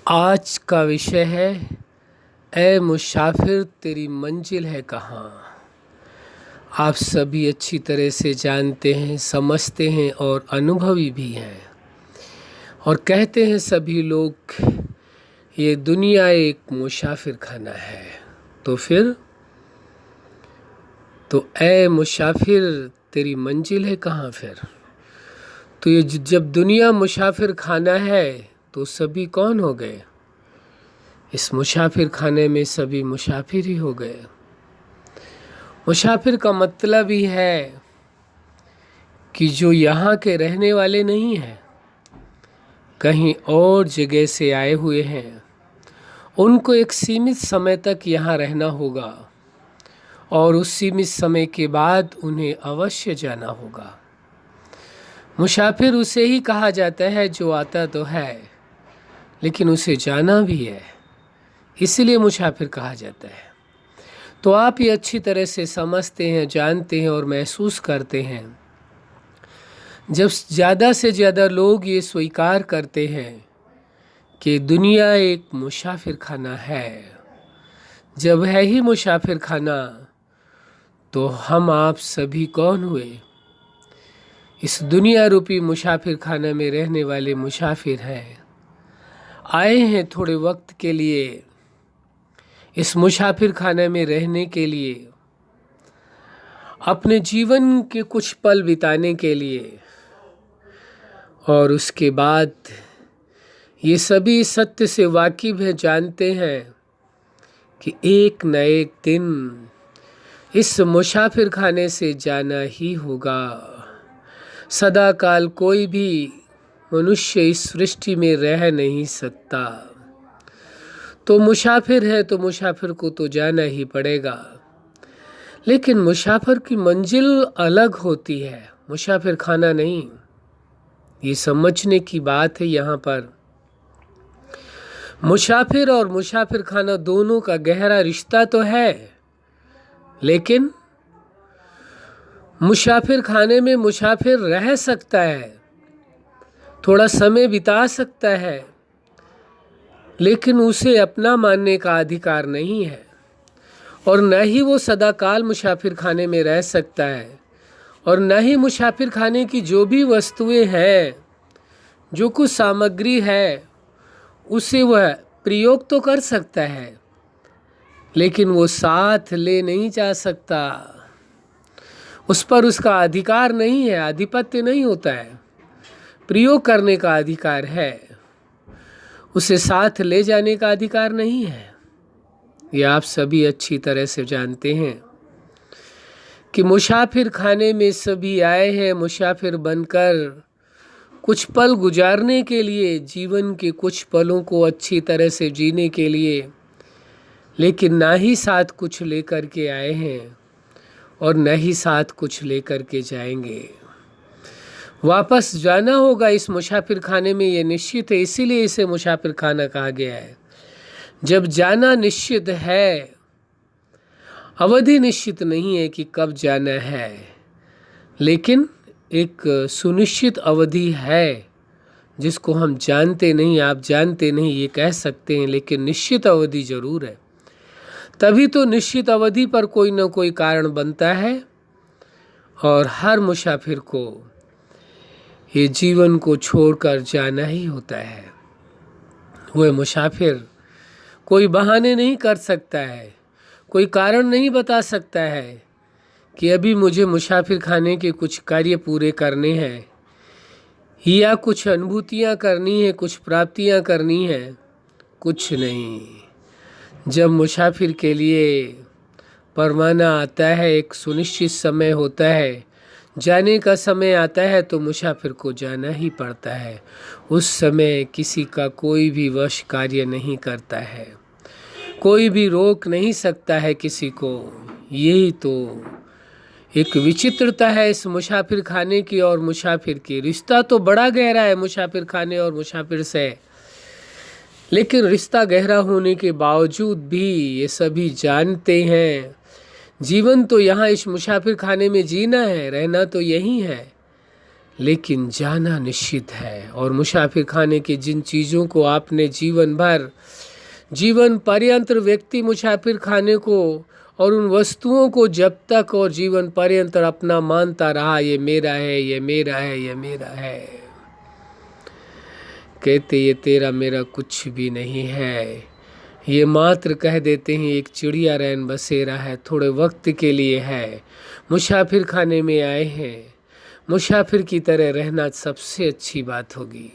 आज का विषय है ए मुसाफिर तेरी मंजिल है कहाँ। आप सभी अच्छी तरह से जानते हैं, समझते हैं और अनुभवी भी हैं। और कहते हैं सभी लोग ये दुनिया एक मुसाफिर खाना है। तो फिर तो ए मुसाफिर तेरी मंजिल है कहाँ फिर। तो ये जब दुनिया मुसाफिर खाना है तो सभी कौन हो गए? इस मुसाफिर खाने में सभी मुसाफिर ही हो गए। मुसाफिर का मतलब ही है कि जो यहाँ के रहने वाले नहीं हैं, कहीं और जगह से आए हुए हैं, उनको एक सीमित समय तक यहाँ रहना होगा और उस सीमित समय के बाद उन्हें अवश्य जाना होगा। मुसाफिर उसे ही कहा जाता है जो आता तो है लेकिन उसे जाना भी है, इसीलिए मुसाफिर कहा जाता है। तो आप ये अच्छी तरह से समझते हैं, जानते हैं और महसूस करते हैं। जब ज़्यादा से ज़्यादा लोग ये स्वीकार करते हैं कि दुनिया एक मुसाफिर खाना है, जब है ही मुसाफिर खाना, तो हम आप सभी कौन हुए? इस दुनिया रूपी मुसाफिर खाना में रहने वाले मुसाफिर हैं। आए हैं थोड़े वक्त के लिए इस मुसाफिर खाने में रहने के लिए, अपने जीवन के कुछ पल बिताने के लिए, और उसके बाद ये सभी सत्य से वाकिफ हैं, जानते हैं कि एक न एक दिन इस मुसाफिर खाने से जाना ही होगा। सदा काल कोई भी मनुष्य इस सृष्टि में रह नहीं सकता। तो मुसाफिर है तो मुसाफिर को तो जाना ही पड़ेगा। लेकिन मुसाफिर की मंजिल अलग होती है, मुसाफिर खाना नहीं। ये समझने की बात है यहाँ पर। मुसाफिर और मुसाफिर खाना दोनों का गहरा रिश्ता तो है, लेकिन मुसाफिर खाने में मुसाफिर रह सकता है, थोड़ा समय बिता सकता है, लेकिन उसे अपना मानने का अधिकार नहीं है। और न ही वो सदाकाल मुसाफिर खाने में रह सकता है, और न ही मुसाफिर खाने की जो भी वस्तुएं हैं, जो कुछ सामग्री है, उसे वह प्रयोग तो कर सकता है, लेकिन वो साथ ले नहीं जा सकता। उस पर उसका अधिकार नहीं है, आधिपत्य नहीं होता है। प्रयोग करने का अधिकार है, उसे साथ ले जाने का अधिकार नहीं है। ये आप सभी अच्छी तरह से जानते हैं कि मुसाफिर खाने में सभी आए हैं मुसाफिर बनकर कुछ पल गुजारने के लिए, जीवन के कुछ पलों को अच्छी तरह से जीने के लिए, लेकिन ना ही साथ कुछ लेकर के आए हैं और न ही साथ कुछ लेकर के जाएंगे। वापस जाना होगा इस मुसाफिर खाने में, ये निश्चित है, इसीलिए इसे मुसाफिर खाना कहा गया है। जब जाना निश्चित है, अवधि निश्चित नहीं है कि कब जाना है, लेकिन एक सुनिश्चित अवधि है जिसको हम जानते नहीं, आप जानते नहीं ये कह सकते हैं, लेकिन निश्चित अवधि जरूर है। तभी तो निश्चित अवधि पर कोई ना कोई कारण बनता है और हर मुसाफिर को ये जीवन को छोड़कर जाना ही होता है। वह मुसाफिर कोई बहाने नहीं कर सकता है, कोई कारण नहीं बता सकता है कि अभी मुझे मुसाफिर खाने के कुछ कार्य पूरे करने हैं या कुछ अनुभूतियाँ करनी है, कुछ प्राप्तियाँ करनी है। कुछ नहीं। जब मुसाफिर के लिए परवाना आता है, एक सुनिश्चित समय होता है, जाने का समय आता है, तो मुसाफिर को जाना ही पड़ता है। उस समय किसी का कोई भी वश कार्य नहीं करता है, कोई भी रोक नहीं सकता है किसी को। यही तो एक विचित्रता है इस मुसाफिर खाने की और मुसाफिर की। रिश्ता तो बड़ा गहरा है मुसाफिर खाने और मुसाफिर से, लेकिन रिश्ता गहरा होने के बावजूद भी ये सभी जानते हैं जीवन तो यहाँ इस मुसाफिर खाने में जीना है, रहना तो यही है, लेकिन जाना निश्चित है। और मुसाफिर खाने की जिन चीज़ों को आपने जीवन भर, जीवन पर्यंत व्यक्ति मुसाफिर खाने को और उन वस्तुओं को जब तक और जीवन पर्यंत अपना मानता रहा, ये मेरा है, ये मेरा है, ये मेरा है, कहते ये तेरा मेरा कुछ भी नहीं है, ये मात्र कह देते हैं एक चिड़िया रैन बसेरा है, थोड़े वक्त के लिए है, मुसाफिर खाने में आए हैं, मुसाफिर की तरह रहना सबसे अच्छी बात होगी।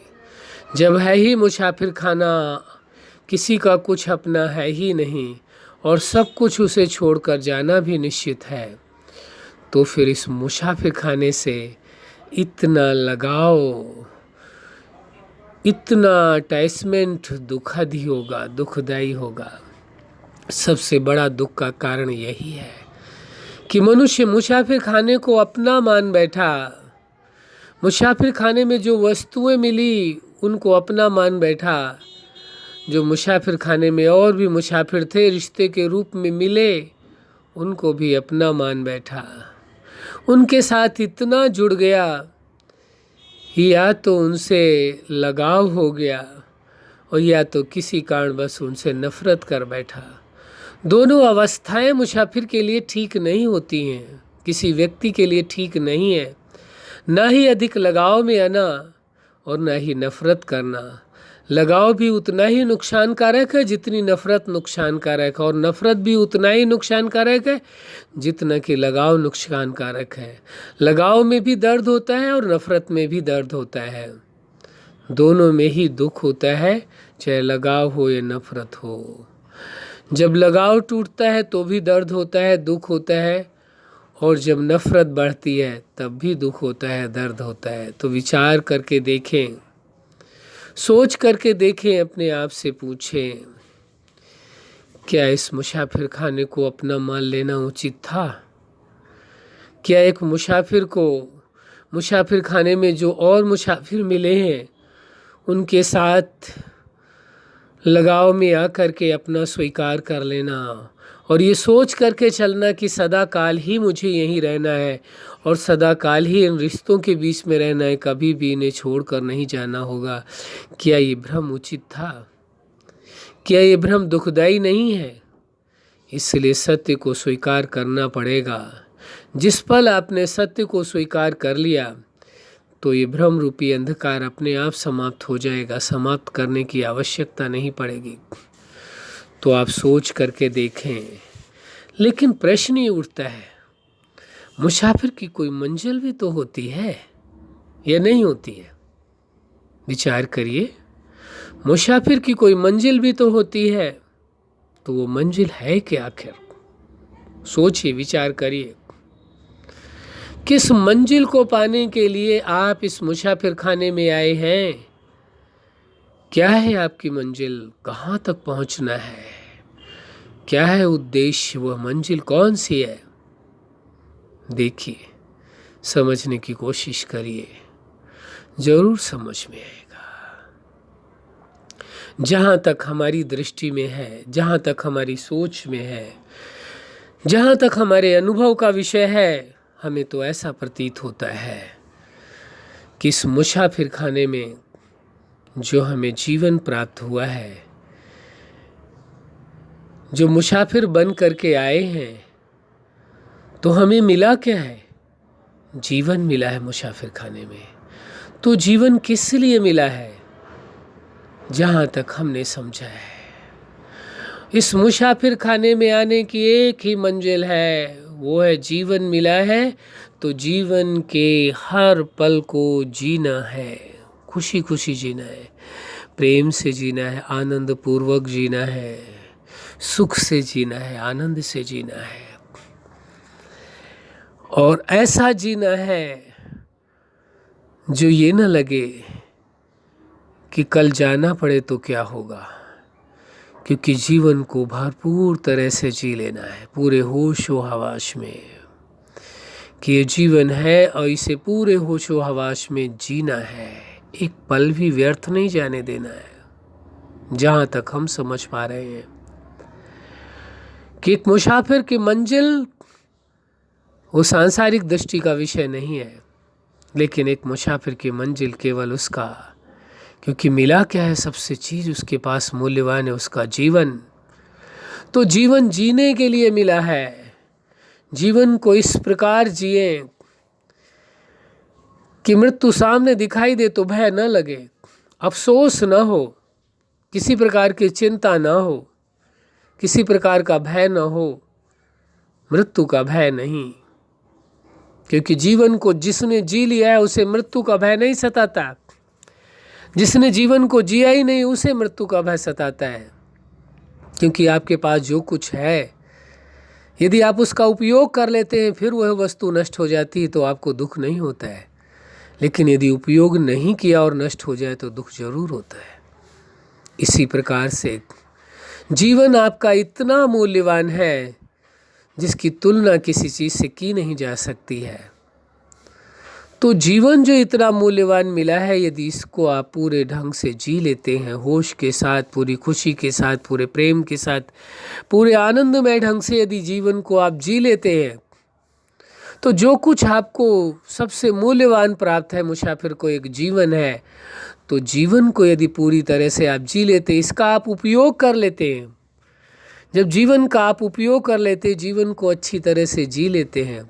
जब है ही मुसाफिर खाना, किसी का कुछ अपना है ही नहीं और सब कुछ उसे छोड़कर जाना भी निश्चित है, तो फिर इस मुसाफिर खाने से इतना लगाव, इतना अटैचमेंट दुखद ही होगा, दुखदाई होगा। सबसे बड़ा दुख का कारण यही है कि मनुष्य मुसाफिर खाने को अपना मान बैठा, मुसाफिर खाने में जो वस्तुएं मिली उनको अपना मान बैठा, जो मुसाफिर खाने में और भी मुसाफिर थे रिश्ते के रूप में मिले उनको भी अपना मान बैठा, उनके साथ इतना जुड़ गया, या तो उनसे लगाव हो गया और या तो किसी कारणवश उनसे नफरत कर बैठा। दोनों अवस्थाएं मुसाफिर के लिए ठीक नहीं होती हैं, किसी व्यक्ति के लिए ठीक नहीं है। ना ही अधिक लगाव में आना और ना ही नफरत करना। लगाव भी उतना ही नुकसानकारक है जितनी नफरत नुकसानकारक है, और नफरत भी उतना ही नुकसानकारक है जितना कि लगाव नुकसानकारक है। लगाव में भी दर्द होता है और नफरत में भी दर्द होता है, दोनों में ही दुख होता है, चाहे लगाव हो या नफरत हो। जब लगाव टूटता है तो भी दर्द होता है, दुख होता है, और जब नफरत बढ़ती है तब भी दुख होता है, दर्द होता है। तो विचार करके देखें, सोच करके देखें, अपने आप से पूछें, क्या इस मुसाफिर खाने को अपना मान लेना उचित था? क्या एक मुसाफिर को मुसाफिर खाने में जो और मुसाफिर मिले हैं उनके साथ लगाव में आकर के अपना स्वीकार कर लेना और ये सोच करके चलना कि सदा काल ही मुझे यहीं रहना है और सदा काल ही इन रिश्तों के बीच में रहना है, कभी भी इन्हें छोड़कर नहीं जाना होगा, क्या ये भ्रम उचित था? क्या ये भ्रम दुखदाई नहीं है? इसलिए सत्य को स्वीकार करना पड़ेगा। जिस पल आपने सत्य को स्वीकार कर लिया तो ये भ्रम रूपी अंधकार अपने आप समाप्त हो जाएगा, समाप्त करने की आवश्यकता नहीं पड़ेगी। तो आप सोच करके देखें। लेकिन प्रश्न ये उठता है, मुसाफिर की कोई मंजिल भी तो होती है या नहीं होती है? विचार करिए, मुसाफिर की कोई मंजिल भी तो होती है, तो वो मंजिल है क्या आखिर? सोचिए, विचार करिए, किस मंजिल को पाने के लिए आप इस मुसाफिर खाने में आए हैं? क्या है आपकी मंजिल? कहाँ तक पहुँचना है? क्या है उद्देश्य? वह मंजिल कौन सी है? देखिए, समझने की कोशिश करिए, जरूर समझ में आएगा। जहाँ तक हमारी दृष्टि में है, जहाँ तक हमारी सोच में है, जहाँ तक हमारे अनुभव का विषय है, हमें तो ऐसा प्रतीत होता है कि इस मुसाफिर खाने में जो हमें जीवन प्राप्त हुआ है, जो मुसाफिर बन करके आए हैं, तो हमें मिला क्या है? जीवन मिला है मुसाफिर खाने में। तो जीवन किस लिए मिला है? जहाँ तक हमने समझा है, इस मुसाफिर खाने में आने की एक ही मंजिल है, वो है जीवन मिला है तो जीवन के हर पल को जीना है, खुशी खुशी जीना है, प्रेम से जीना है, आनंद पूर्वक जीना है, सुख से जीना है, आनंद से जीना है। और ऐसा जीना है जो ये न लगे कि कल जाना पड़े तो क्या होगा, क्योंकि जीवन को भरपूर तरह से जी लेना है, पूरे होश व हवास में, कि ये जीवन है और इसे पूरे होश व हवास में जीना है, एक पल भी व्यर्थ नहीं जाने देना है। जहाँ तक हम समझ पा रहे हैं कि एक मुसाफिर की मंजिल वो सांसारिक दृष्टि का विषय नहीं है। लेकिन एक मुसाफिर की मंजिल केवल उसका, क्योंकि मिला क्या है सबसे चीज उसके पास मूल्यवान है, उसका जीवन। तो जीवन जीने के लिए मिला है। जीवन को इस प्रकार जिए कि मृत्यु सामने दिखाई दे तो भय न लगे, अफसोस न हो, किसी प्रकार की चिंता न हो, किसी प्रकार का भय न हो, मृत्यु का भय नहीं। क्योंकि जीवन को जिसने जी लिया है उसे मृत्यु का भय नहीं सताता। जिसने जीवन को जिया ही नहीं उसे मृत्यु का भय सताता है। क्योंकि आपके पास जो कुछ है, यदि आप उसका उपयोग कर लेते हैं फिर वह वस्तु नष्ट हो जाती है तो आपको दुख नहीं होता है। लेकिन यदि उपयोग नहीं किया और नष्ट हो जाए तो दुख जरूर होता है। इसी प्रकार से जीवन आपका इतना मूल्यवान है जिसकी तुलना किसी चीज से की नहीं जा सकती है। तो जीवन जो इतना मूल्यवान मिला है, यदि इसको आप पूरे ढंग से जी लेते हैं, होश के साथ, पूरी खुशी के साथ, पूरे प्रेम के साथ, पूरे आनंदमय ढंग से यदि जीवन को आप जी लेते हैं, तो जो कुछ आपको सबसे मूल्यवान प्राप्त है, मुसाफिर को एक जीवन है, तो जीवन को यदि पूरी तरह से आप जी लेते, इसका आप उपयोग कर लेते हैं। जब जीवन का आप उपयोग कर लेते, जीवन को अच्छी तरह से जी लेते हैं,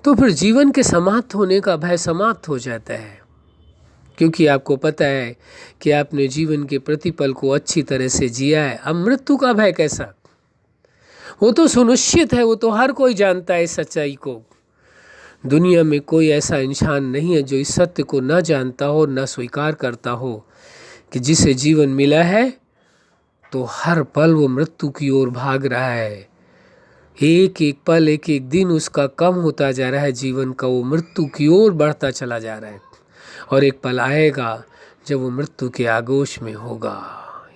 तो फिर जीवन के समाप्त होने का भय समाप्त हो जाता है। क्योंकि आपको पता है कि आपने जीवन के प्रतिपल को अच्छी तरह से जिया है। अब मृत्यु का भय कैसा? वो तो सुनिश्चित है, वो तो हर कोई जानता है इस सच्चाई को। दुनिया में कोई ऐसा इंसान नहीं है जो इस सत्य को न जानता हो, न स्वीकार करता हो कि जिसे जीवन मिला है तो हर पल वो मृत्यु की ओर भाग रहा है। एक एक पल, एक एक दिन उसका कम होता जा रहा है जीवन का, वो मृत्यु की ओर बढ़ता चला जा रहा है। और एक पल आएगा जब वो मृत्यु के आगोश में होगा।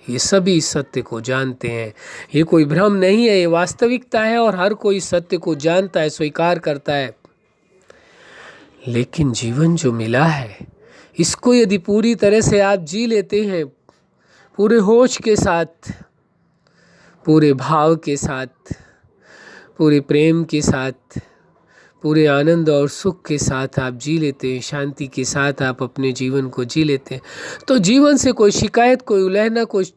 ये सभी सत्य को जानते हैं। ये कोई भ्रम नहीं है, ये वास्तविकता है और हर कोई सत्य को जानता है, स्वीकार करता है। लेकिन जीवन जो मिला है, इसको यदि पूरी तरह से आप जी लेते हैं, पूरे होश के साथ, पूरे भाव के साथ, पूरे प्रेम के साथ, पूरे आनंद और सुख के साथ आप जी लेते हैं, शांति के साथ आप अपने जीवन को जी लेते हैं, तो जीवन से कोई शिकायत, कोई उलझना, कोई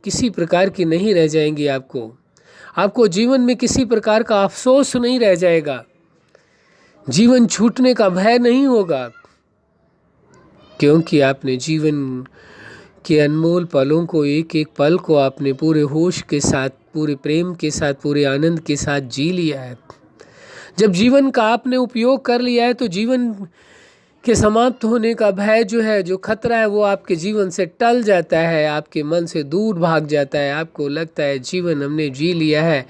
किसी प्रकार की नहीं रह जाएंगी। आपको जीवन में किसी प्रकार का अफसोस नहीं रह जाएगा। जीवन छूटने का भय नहीं होगा, क्योंकि आपने जीवन के अनमोल पलों को, एक एक पल को आपने पूरे होश के साथ, पूरे प्रेम के साथ, पूरे आनंद के साथ जी लिया है। जब जीवन का आपने उपयोग कर लिया है तो जीवन के समाप्त होने का भय जो है, जो खतरा है, वो आपके जीवन से टल जाता है, आपके मन से दूर भाग जाता है। आपको लगता है जीवन हमने जी लिया है।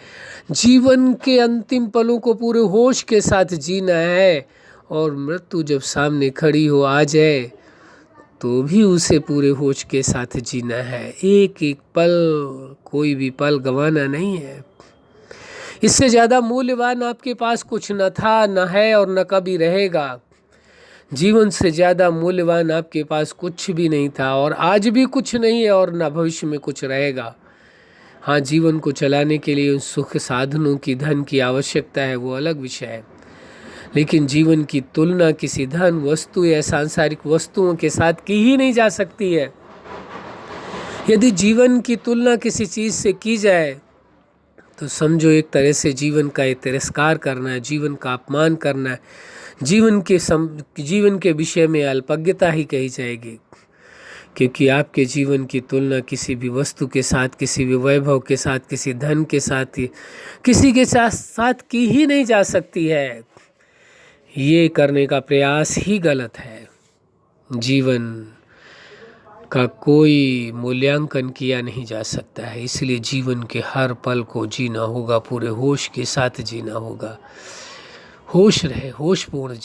जीवन के अंतिम पलों को पूरे होश के साथ जीना है, और मृत्यु जब सामने खड़ी हो आ जाए तो भी उसे पूरे होश के साथ जीना है। एक एक पल, कोई भी पल गंवाना नहीं है। इससे ज़्यादा मूल्यवान आपके पास कुछ न था, न है और न कभी रहेगा। जीवन से ज़्यादा मूल्यवान आपके पास कुछ भी नहीं था, और आज भी कुछ नहीं है, और न भविष्य में कुछ रहेगा। हाँ, जीवन को चलाने के लिए उन सुख साधनों की, धन की आवश्यकता है, वो अलग विषय है। लेकिन जीवन की तुलना किसी धन, वस्तु या सांसारिक वस्तुओं के साथ की ही नहीं जा सकती है। यदि जीवन की तुलना किसी चीज़ से की जाए तो समझो एक तरह से जीवन का ये तिरस्कार करना है, जीवन का अपमान करना है, जीवन के विषय में अल्पज्ञता ही कही जाएगी। क्योंकि आपके जीवन की तुलना किसी भी वस्तु के साथ, किसी भी वैभव के साथ, किसी धन के साथ, किसी के साथ की ही नहीं जा सकती है। ये करने का प्रयास ही गलत है। जीवन का कोई मूल्यांकन किया नहीं जा सकता है, इसलिए जीवन के हर पल को जीना होगा, पूरे होश के साथ जीना होगा। होश रहे, होशपूर्ण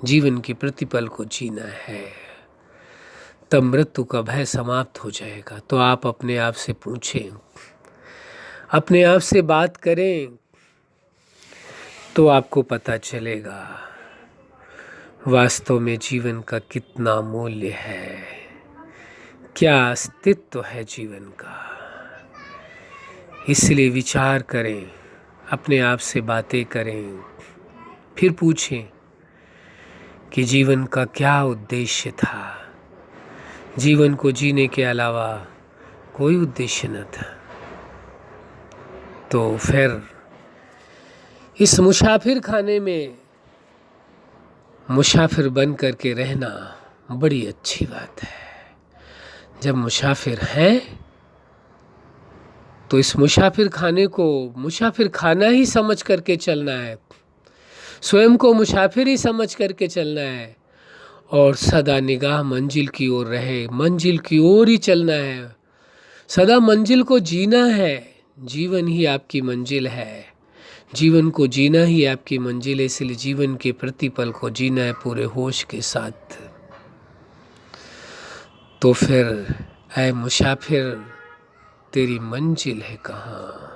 जीवन के प्रतिपल को जीना है, तब मृत्यु का भय समाप्त हो जाएगा। तो आप अपने आप से पूछें, अपने आप से बात करें, तो आपको पता चलेगा वास्तव में जीवन का कितना मूल्य है, क्या अस्तित्व है जीवन का। इसलिए विचार करें, अपने आप से बातें करें, फिर पूछें कि जीवन का क्या उद्देश्य था। जीवन को जीने के अलावा कोई उद्देश्य न था। तो फिर इस मुसाफिर खाने में मुसाफिर बन करके रहना बड़ी अच्छी बात है। जब मुसाफिर हैं तो इस मुसाफिर खाने को मुसाफिर खाना ही समझ करके चलना है, स्वयं को मुसाफिर ही समझ करके चलना है और सदा निगाह मंजिल की ओर रहे, मंजिल की ओर ही चलना है, सदा मंजिल को जीना है। जीवन ही आपकी मंजिल है, जीवन को जीना ही आपकी मंजिल है, इसलिए जीवन के प्रतिपल को जीना है पूरे होश के साथ। तो फिर ऐ मुसाफिर तेरी मंजिल है कहाँ,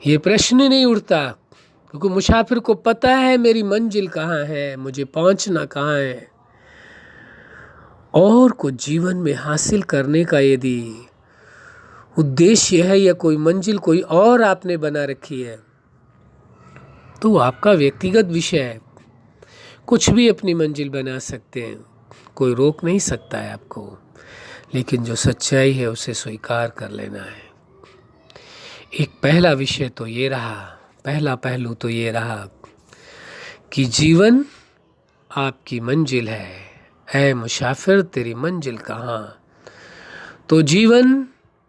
ये प्रश्न नहीं उठता, क्योंकि मुसाफिर को पता है मेरी मंजिल कहाँ है, मुझे पहुंचना कहाँ है। और को जीवन में हासिल करने का यदि उद्देश्य है या कोई मंजिल कोई और आपने बना रखी है तो आपका व्यक्तिगत विषय है, कुछ भी अपनी मंजिल बना सकते हैं, कोई रोक नहीं सकता है आपको। लेकिन जो सच्चाई है उसे स्वीकार कर लेना है। एक पहला विषय तो ये रहा, पहला पहलू तो ये रहा कि जीवन आपकी मंजिल है। ऐ मुसाफिर तेरी मंजिल कहाँ। तो जीवन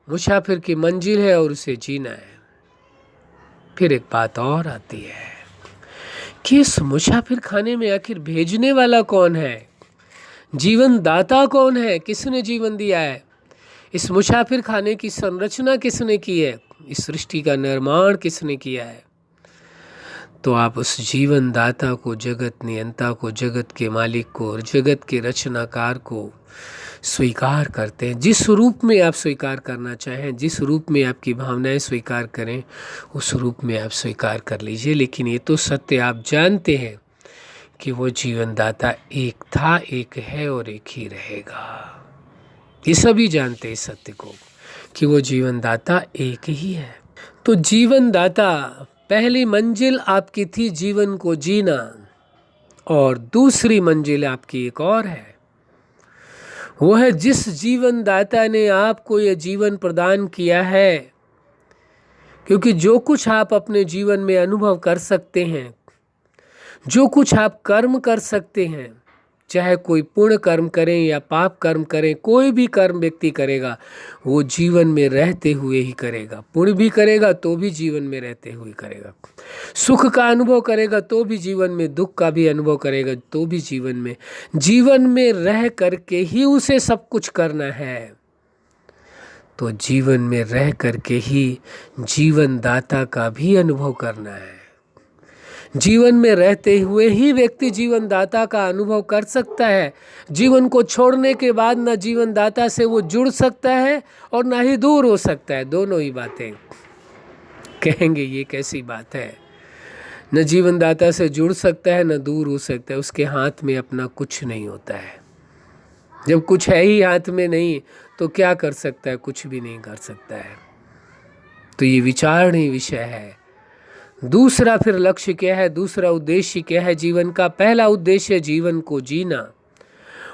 मुसाफिर की मंजिल है और उसे जीना है। फिर एक बात और आती है कि इस मुसाफिर खाने में आखिर भेजने वाला कौन है, जीवन दाता कौन है, किसने जीवन दिया है, इस मुसाफिर खाने की संरचना किसने की है, इस सृष्टि का निर्माण किसने किया है। तो आप उस जीवन दाता को, जगत नियंता को, जगत के मालिक को और जगत के रचनाकार को स्वीकार करते हैं। जिस रूप में आप स्वीकार करना चाहें, जिस रूप में आपकी भावनाएं स्वीकार करें, उस रूप में आप स्वीकार कर लीजिए। लेकिन ये तो सत्य आप जानते हैं कि वो जीवन दाता एक था, एक है और एक ही रहेगा। ये सभी जानते हैं सत्य को कि वो जीवन दाता एक ही है। तो जीवन दाता पहली मंजिल आपकी थी जीवन को जीना, और दूसरी मंजिल आपकी एक और है। वो है जिस जीवन दाता ने आपको यह जीवन प्रदान किया है। क्योंकि जो कुछ आप अपने जीवन में अनुभव कर सकते हैं, जो कुछ आप कर्म कर सकते हैं, चाहे कोई पुण्य कर्म करें या पाप कर्म करें, कोई भी कर्म व्यक्ति करेगा वो जीवन में रहते हुए ही करेगा। पुण्य भी करेगा तो भी जीवन में रहते हुए करेगा, सुख का अनुभव करेगा तो भी जीवन में, दुख का भी अनुभव करेगा तो भी जीवन में रह करके ही उसे सब कुछ करना है। तो जीवन में रह करके ही जीवन दाता का भी अनुभव करना है। जीवन में रहते हुए ही व्यक्ति जीवन दाता का अनुभव कर सकता है। जीवन को छोड़ने के बाद ना जीवन दाता से वो जुड़ सकता है और ना ही दूर हो सकता है। दोनों ही बातें कहेंगे ये कैसी बात है, न जीवन दाता से जुड़ सकता है न दूर हो सकता है। उसके हाथ में अपना कुछ नहीं होता है। जब कुछ है ही हाथ में नहीं तो क्या कर सकता है, कुछ भी नहीं कर सकता है। तो ये विचारणीय विषय है। दूसरा फिर लक्ष्य क्या है, दूसरा उद्देश्य क्या है जीवन का। पहला उद्देश्य जीवन को जीना,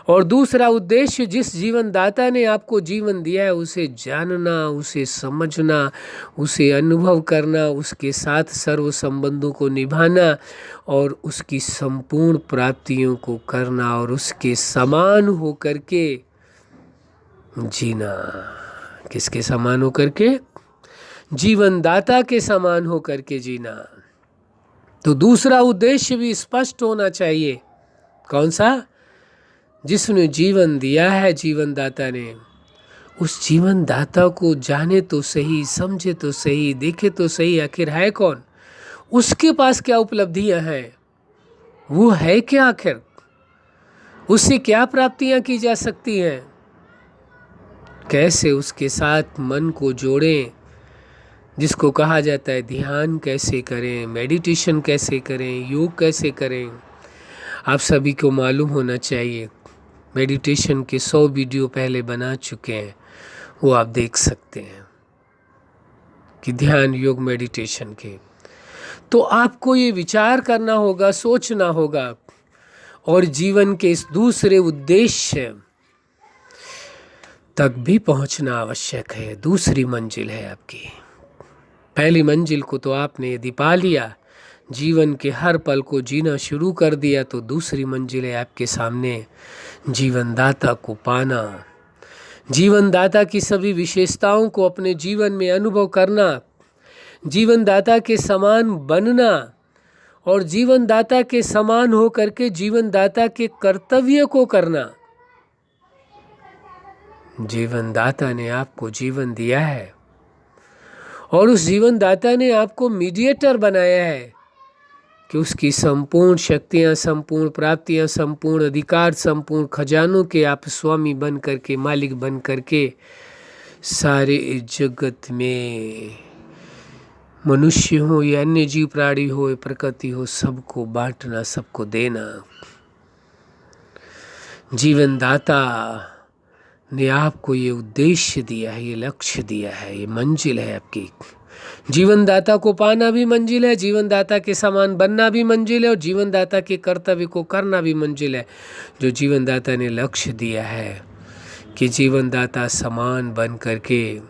और दूसरा उद्देश्य जिस जीवन दाता ने आपको जीवन दिया है उसे जानना, उसे समझना, उसे अनुभव करना, उसके साथ सर्व संबंधों को निभाना और उसकी संपूर्ण प्राप्तियों को करना और उसके समान होकर के जीना। किसके समान होकर के? जीवन दाता के समान होकर के जीना। तो दूसरा उद्देश्य भी स्पष्ट होना चाहिए। कौन सा? जिसने जीवन दिया है जीवन दाता ने, उस जीवन दाता को जाने तो सही, समझे तो सही, देखे तो सही, आखिर है कौन, उसके पास क्या उपलब्धियां हैं, वो है क्या, आखिर उससे क्या प्राप्तियां की जा सकती हैं, कैसे उसके साथ मन को जोड़ें, जिसको कहा जाता है ध्यान कैसे करें, मेडिटेशन कैसे करें, योग कैसे करें। आप सभी को मालूम होना चाहिए, मेडिटेशन के 100 वीडियो पहले बना चुके हैं, वो आप देख सकते हैं कि ध्यान योग मेडिटेशन के। तो आपको ये विचार करना होगा, सोचना होगा और जीवन के इस दूसरे उद्देश्य तक भी पहुंचना आवश्यक है। दूसरी मंजिल है आपकी। पहली मंजिल को तो आपने यदि पा लिया, जीवन के हर पल को जीना शुरू कर दिया, तो दूसरी मंजिल है आपके सामने जीवनदाता को पाना, जीवनदाता की सभी विशेषताओं को अपने जीवन में अनुभव करना, जीवनदाता के समान बनना और जीवनदाता के समान हो करके जीवनदाता के कर्तव्य को करना। जीवनदाता ने आपको जीवन दिया है और उस जीवनदाता ने आपको मीडिएटर बनाया है कि उसकी संपूर्ण शक्तियाँ, संपूर्ण प्राप्तियाँ, संपूर्ण अधिकार, संपूर्ण खजानों के आप स्वामी बन करके, मालिक बन करके सारे जगत में मनुष्य हो या अन्य जीव प्राणी हो, प्रकृति हो, सबको बांटना, सबको देना। जीवनदाता ने आपको ये उद्देश्य दिया है, ये लक्ष्य दिया है, ये मंजिल है आपकी। जीवनदाता को पाना भी मंजिल है, जीवनदाता के समान बनना भी मंजिल है और जीवनदाता के कर्तव्य को करना भी मंजिल है। जो जीवनदाता ने लक्ष्य दिया है कि जीवनदाता समान बन करके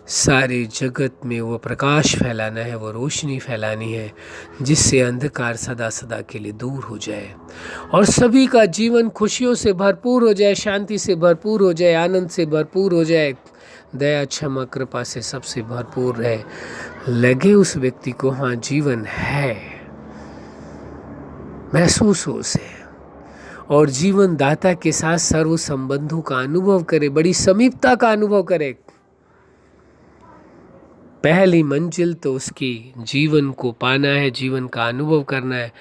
सारे जगत में वो प्रकाश फैलाना है, वो रोशनी फैलानी है, जिससे अंधकार सदा सदा के लिए दूर हो जाए और सभी का जीवन खुशियों से भरपूर हो जाए, शांति से भरपूर हो जाए, आनंद से भरपूर हो जाए, दया, क्षमा, कृपा से सबसे भरपूर रहे। लगे उस व्यक्ति को हाँ जीवन है, महसूस हो उसे, और जीवन दाता के साथ सर्व संबंधों का अनुभव करे, बड़ी समीपता का अनुभव करे। पहली मंजिल तो उसकी जीवन को पाना है, जीवन का अनुभव करना है,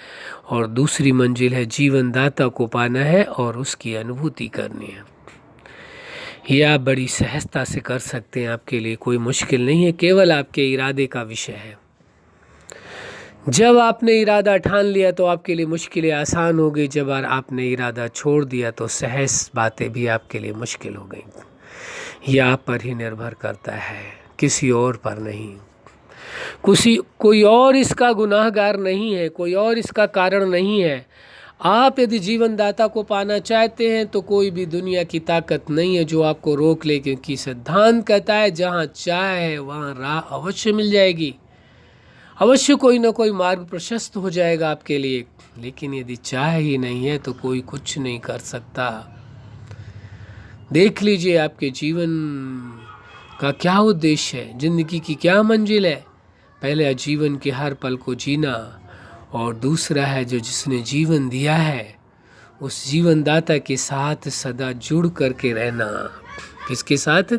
और दूसरी मंजिल है जीवन दाता को पाना है और उसकी अनुभूति करनी है। ये आप बड़ी सहजता से कर सकते हैं, आपके लिए कोई मुश्किल नहीं है, केवल आपके इरादे का विषय है। जब आपने इरादा ठान लिया तो आपके लिए मुश्किलें आसान हो गई, जब आपने इरादा छोड़ दिया तो सहज बातें भी आपके लिए मुश्किल हो गई। यह आप पर ही निर्भर करता है, किसी और पर नहीं। कोई और इसका गुनाहगार नहीं है, कोई और इसका कारण नहीं है। आप यदि जीवनदाता को पाना चाहते हैं तो कोई भी दुनिया की ताकत नहीं है जो आपको रोक ले, क्योंकि सिद्धांत कहता है जहाँ चाह है वहाँ राह अवश्य मिल जाएगी, अवश्य कोई ना कोई मार्ग प्रशस्त हो जाएगा आपके लिए। लेकिन यदि चाह ही नहीं है तो कोई कुछ नहीं कर सकता। देख लीजिए आपके जीवन का क्या उद्देश्य है, जिंदगी की क्या मंजिल है। पहले जीवन के हर पल को जीना, और दूसरा है जो जिसने जीवन दिया है उस जीवनदाता के साथ सदा जुड़ करके रहना। किसके साथ?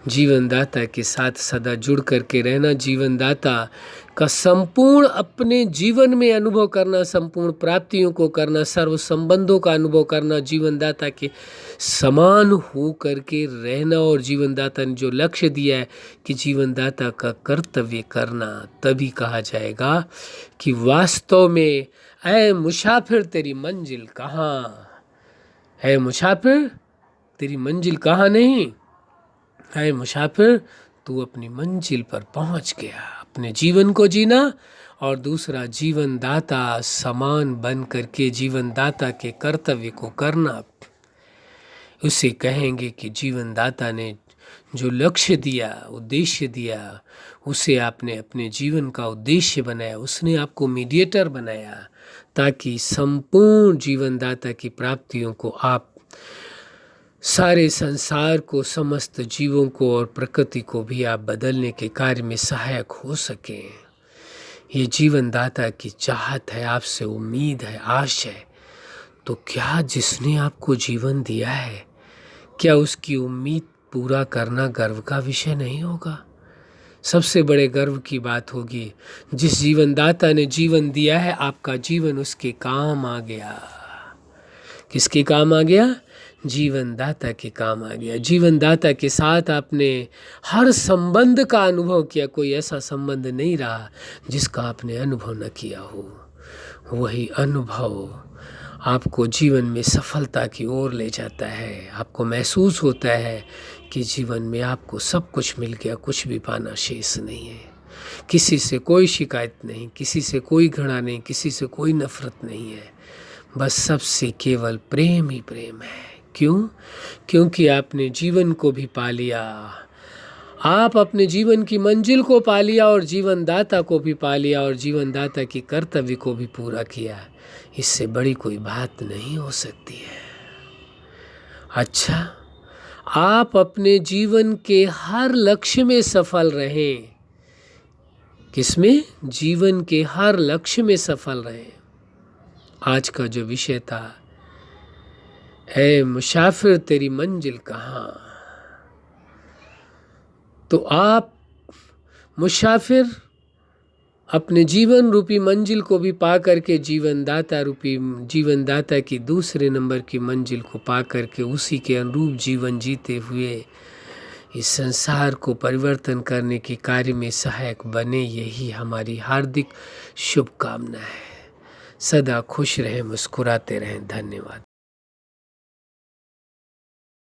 जीवनदाता के साथ सदा जुड़ करके रहना, जीवनदाता का संपूर्ण अपने जीवन में अनुभव करना, संपूर्ण प्राप्तियों को करना, सर्व संबंधों का अनुभव करना, जीवनदाता के समान हो करके रहना, और जीवनदाता ने जो लक्ष्य दिया है कि जीवनदाता का कर्तव्य करना, तभी कहा जाएगा कि वास्तव में ऐ मुसाफिर तेरी मंजिल कहाँ है। मुसाफिर तेरी मंजिल कहाँ नहीं है, मुसाफिर तू अपनी मंजिल पर पहुंच गया। अपने जीवन को जीना, और दूसरा जीवनदाता समान बन करके जीवनदाता के कर्तव्य को करना। उसे कहेंगे कि जीवनदाता ने जो लक्ष्य दिया, उद्देश्य दिया, उसे आपने अपने जीवन का उद्देश्य बनाया, उसने आपको मीडिएटर बनाया ताकि संपूर्ण जीवनदाता की प्राप्तियों को आप सारे संसार को, समस्त जीवों को और प्रकृति को भी आप बदलने के कार्य में सहायक हो सकें। ये जीवनदाता की चाहत है, आपसे उम्मीद है, आश है। तो क्या जिसने आपको जीवन दिया है, क्या उसकी उम्मीद पूरा करना गर्व का विषय नहीं होगा? सबसे बड़े गर्व की बात होगी, जिस जीवनदाता ने जीवन दिया है, आपका जीवन उसके काम आ गया। किसके काम आ गया? जीवनदाता के काम आ गया। जीवनदाता के साथ आपने हर संबंध का अनुभव किया, कोई ऐसा संबंध नहीं रहा जिसका आपने अनुभव न किया हो। वही अनुभव आपको जीवन में सफलता की ओर ले जाता है। आपको महसूस होता है कि जीवन में आपको सब कुछ मिल गया, कुछ भी पाना शेष नहीं है। किसी से कोई शिकायत नहीं, किसी से कोई घृणा नहीं, किसी से कोई नफरत नहीं है, बस सबसे केवल प्रेम ही प्रेम है। क्यों? क्योंकि आपने जीवन को भी पा लिया, आप अपने जीवन की मंजिल को पा लिया और जीवन दाता को भी पा लिया और जीवन दाता की कर्तव्य को भी पूरा किया। इससे बड़ी कोई बात नहीं हो सकती है। अच्छा, आप अपने जीवन के हर लक्ष्य में सफल रहें। किसमें? जीवन के हर लक्ष्य में सफल रहें। आज का जो विषय था, ऐ मुसाफिर तेरी मंजिल कहाँ, तो आप मुसाफिर अपने जीवन रूपी मंजिल को भी पा करके जीवन दाता की दूसरे नंबर की मंजिल को पा करके उसी के अनुरूप जीवन जीते हुए इस संसार को परिवर्तन करने के कार्य में सहायक बने, यही हमारी हार्दिक शुभकामना है। सदा खुश रहें, मुस्कुराते रहें। धन्यवाद।